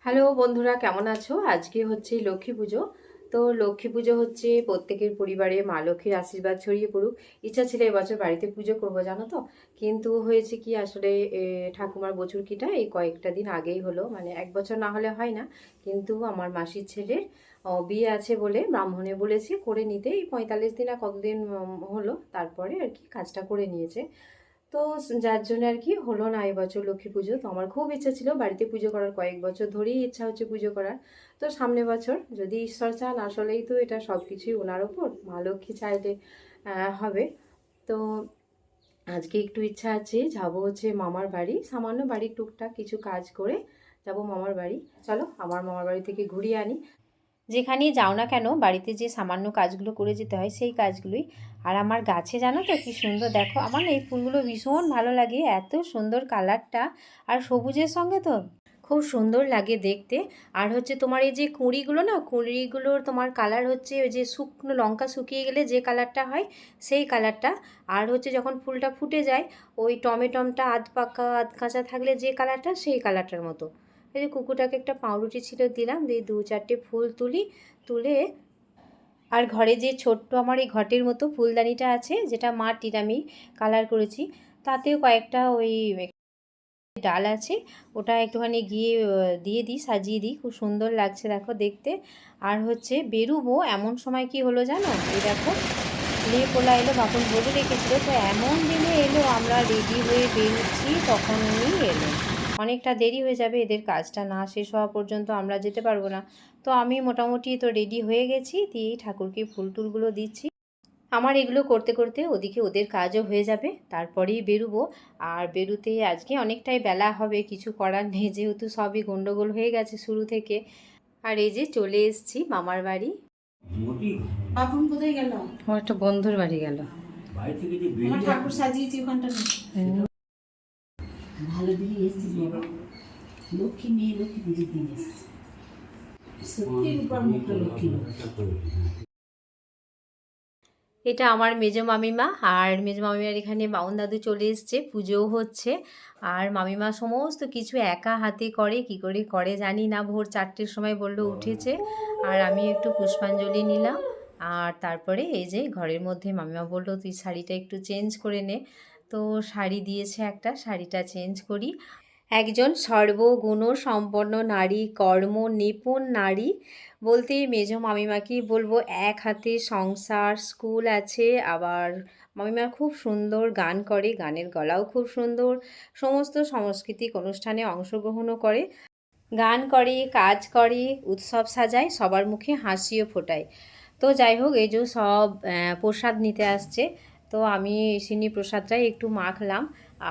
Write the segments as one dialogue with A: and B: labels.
A: Hello বন্ধুরা, কেমন আছো? আজকে হচ্ছে লক্ষ্মী পুজো। তো লক্ষ্মী পুজো হচ্ছে প্রত্যেকের পরিবারে মা লক্ষ্মীর আশীর্বাদ ছড়িয়ে পড়ুক। ইচ্ছা ছিল এবছর বাড়িতে পুজো করবো, জানো তো। কিন্তু হয়েছে কি, আসলে ঠাকুমার বছরকিটা এই কয়েকটা দিন আগেই হলো, মানে এক বছর না হলে হয় না। কিন্তু আমার মাসির ছেলের বিয়ে আছে বলে ব্রাহ্মণে বলেছে করে নিতে, এই 45 দিন আর কতদিন হলো, তারপরে আর কি কাজটা করে নিয়েছে। তো যার জন্য আর কি হলো না এবছর লক্ষ্মী পুজো। তো আমার খুব ইচ্ছা ছিল বাড়িতে পুজো করার, কয়েক বছর ধরেই ইচ্ছা হচ্ছে পুজো করার। তো সামনে বছর যদি ঈশ্বর চান, আসলেই তো এটা সব কিছুই ওনার ওপর, মা লক্ষ্মী চাইলে হবে। তো আজকে একটু ইচ্ছা আছে, যাবো হচ্ছে মামার বাড়ি, সামান্য বাড়ির টুকটাক কিছু কাজ করে যাব মামার বাড়ি। চলো আমার মামার বাড়ি থেকে ঘুরিয়ে আনি। যেখানেই যাও না কেন, বাড়িতে যে সামান্য কাজগুলো করে যেতে হয় সেই কাজগুলোই। আর আমার গাছে জানো তো কি সুন্দর, দেখো আমার না এই ফুলগুলো ভীষণ ভালো লাগে, এত সুন্দর কালারটা। আর সবুজের সঙ্গে তো খুব সুন্দর লাগে দেখতে। আর হচ্ছে তোমার এই যে কুঁড়িগুলো না, কুঁড়িগুলোর তোমার কালার হচ্ছে ওই যে শুকনো লঙ্কা শুকিয়ে গেলে যে কালারটা হয় সেই কালারটা। আর হচ্ছে যখন ফুলটা ফুটে যায়, ওই টমেটমটা আধ পাকা আধ কাঁচা থাকলে যে কালারটা, সেই কালারটার মতো। এই যে কুকুরটাকে একটা পাউরুটি ছিল দিলাম, দিয়ে 2-4টে ফুল তুলে। আর ঘরে যে ছোট্ট আমার এই ঘটের মতো ফুলদানিটা আছে, যেটা মাটির আমি কালার করেছি, তাতেও কয়েকটা ওই ডাল আছে, ওটা একটুখানি গিয়ে দিয়ে দিই, সাজিয়ে দিই, খুব সুন্দর লাগছে দেখো দেখতে। আর হচ্ছে বেরুবো এমন সময় কি হলো জানো, এই দেখো লেপোলা এলো, বাপন বলে রেখেছিল, তো এমন দিনে এলো, আমরা রেডি হয়ে বেরোচ্ছি তখনই এলো। অনেকটা দেরি হয়ে যাবে, এদের কাজটা না শেষ হওয়া পর্যন্ত আমরা যেতে পারবো না। তো আমি মোটামুটি তো রেডি হয়ে গেছি, দিয়ে ঠাকুরকে ফুল টুলগুলো দিচ্ছি। আমার এগুলো করতে করতে ওদিকে ওদের কাজও হয়ে যাবে, তারপরেই বেরোবো। আর বেরোতে আজকে অনেকটাই বেলা হবে, কিছু করার নেই, যেহেতু সবই গন্ডগোল হয়ে গেছে শুরু থেকে। আর এই যে চলে এসেছি মামার বাড়ি।
B: বাপন কোথায় গেল?
A: ও একটা বন্ধুর বাড়ি গেল।
B: আমার ঠাকুর সাজিয়েছি ওখানটা নেই। ভালো দিদি এসেছিস বাবা, লক্ষ্মী মেয়ে, লক্ষ্মী দিদির দিন এসেছে, সত্যি রূপার মুখটা লক্ষ্মী লোক।
A: এটা আমার মেজো মামিমা, আর মেজো মামিমার এখানে বাউন দাদু চলে এসছে, পুজোও হচ্ছে। আর মামিমা সমস্ত কিছু একা হাতে করে, কি করে করে জানি না, ভোর 4টের সময় বললো উঠেছে। আর আমি একটু পুষ্পাঞ্জলি নিলাম। আর তারপরে এই যে ঘরের মধ্যে মামিমা বললো তুই শাড়িটা একটু চেঞ্জ করে নে। তো শাড়ি দিয়েছে একটা, শাড়িটা চেঞ্জ করি। একজন সর্বগুণ সম্পন্ন নারী, কর্ম নিপুণ নারী বলতে মেজো মামিমাকেই বলবো। এক হাতে সংসার, স্কুল আছে, আবার মামিমা খুব সুন্দর গান করে, গানের গলাও খুব সুন্দর, সমস্ত সাংস্কৃতিক অনুষ্ঠানে অংশগ্রহণও করে, গান করে, কাজ করে, উৎসব সাজায়, সবার মুখে হাসিও ফোটায়। তো যাই হোক, এই যে সব প্রসাদ নিতে আসছে, তো আমি সিনি প্রসাদটাই একটু মাখলাম।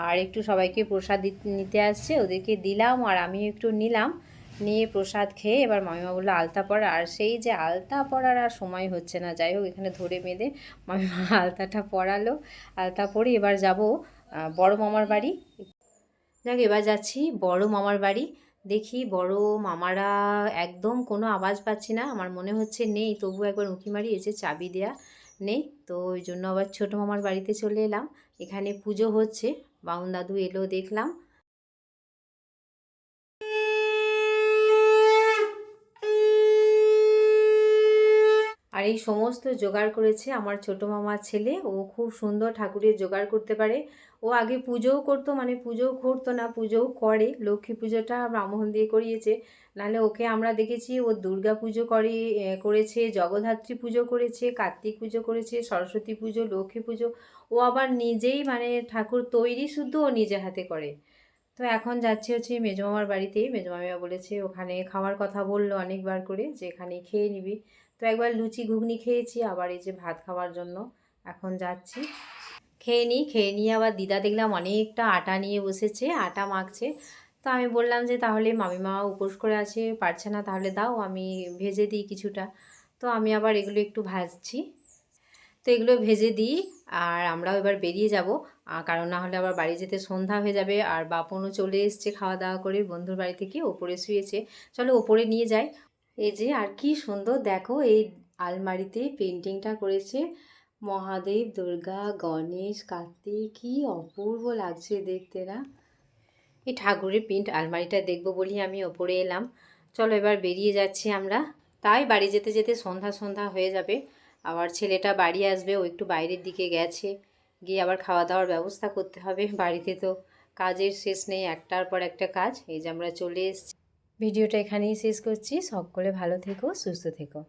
A: আর একটু সবাইকে প্রসাদ নিতে আসছে, ওদেরকে দিলাম, আর আমি একটু নিলাম। নিয়ে প্রসাদ খেয়ে এবার মামিমা বললো আলতা পরা, আর সেই যে আলতা পরার আর সময় হচ্ছে না। যাই হোক, এখানে ধরে বেঁধে মামিমা আলতাটা পরালো। আলতা পরে এবার যাব বড় মামার বাড়ি। যাক, এবার যাচ্ছি বড় মামার বাড়ি। দেখি বড় মামারা একদম কোনো আওয়াজ পাচ্ছি না, আমার মনে হচ্ছে নেই, তবু একবার উঁকি মারি, এসে চাবি দেয়া নেই। তো ওই জন্য আবার ছোটো মামার বাড়িতে চলে এলাম। এখানে পুজো হচ্ছে, বাউন দাদু এলো দেখলাম। আর এই সমস্ত জোগাড় করেছে আমার ছোটো মামার ছেলে, ও খুব সুন্দর ঠাকুরের জোগাড় করতে পারে। ও আগে পুজোও করতো, মানে পুজোও করতো না, পুজোও করে, লক্ষ্মী পুজোটা ব্রাহ্মণ দিয়ে করিয়েছে। নাহলে ওকে আমরা দেখেছি ও দুর্গা পুজো করেছে, জগদ্ধাত্রী পুজো করেছে, কার্তিক পুজো করেছে, সরস্বতী পুজো, লক্ষ্মী পুজো। ও আবার নিজেই মানে ঠাকুর তৈরি শুদ্ধ ও নিজে হাতে করে। তো এখন যাচ্ছি হচ্ছে মেজো মামার বাড়িতে। মেজো মামিমা বলেছে, ওখানে খাওয়ার কথা বললো অনেকবার করে, যে এখানে খেয়ে নিবি। তো একবার লুচি ঘুগনি খেয়েছি, আবার এই যে ভাত খাওয়ার জন্য এখন যাচ্ছি। খেয়ে নিয়ে আবার দিদা দেখলাম অনেকটা আটা নিয়ে বসেছে, আটা মাখছে। তো আমি বললাম যে তাহলে মামিমা উপোস করে আছে, পারছে না, তাহলে দাও আমি ভেজে দিই কিছুটা। তো আমি আবার এগুলো একটু ভাজছি। তো এগুলো ভেজে দিই, আর আমরাও এবার বেরিয়ে যাব, কারণ না হলে আবার বাড়ি যেতে সন্ধ্যা হয়ে যাবে। আর বাপনও চলে এসছে খাওয়া দাওয়া করে বন্ধুর বাড়ি থেকে, ওপরে শুয়েছে। চলো ওপরে নিয়ে যাই। এই যে, আর কি সুন্দর দেখো, এই আলমারিতে পেন্টিংটা করেছে মহাদেব, দুর্গা, গণেশ, কার্তিক, কি অপূর্ব লাগছে দেখতে না। এই ঠাকুরের প্রিন্ট আলমারিটা দেখবো বলি আমি ওপরে এলাম। চলো এবার বেরিয়ে যাচ্ছি আমরা। তাই বাড়ি যেতে যেতে সন্ধ্যা সন্ধ্যা হয়ে যাবে। আবার ছেলেটা বাড়ি আসবে, ও একটু বাইরের দিকে গেছে, গিয়ে আবার খাওয়া দাওয়ার ব্যবস্থা করতে হবে। বাড়িতে তো কাজের শেষ নেই, একটার পর একটা কাজ। এই যে আমরা চলে এসেছি। ভিডিওটা এখানেই শেষ করছি। সকলে ভালো থেকো, সুস্থ থেকো।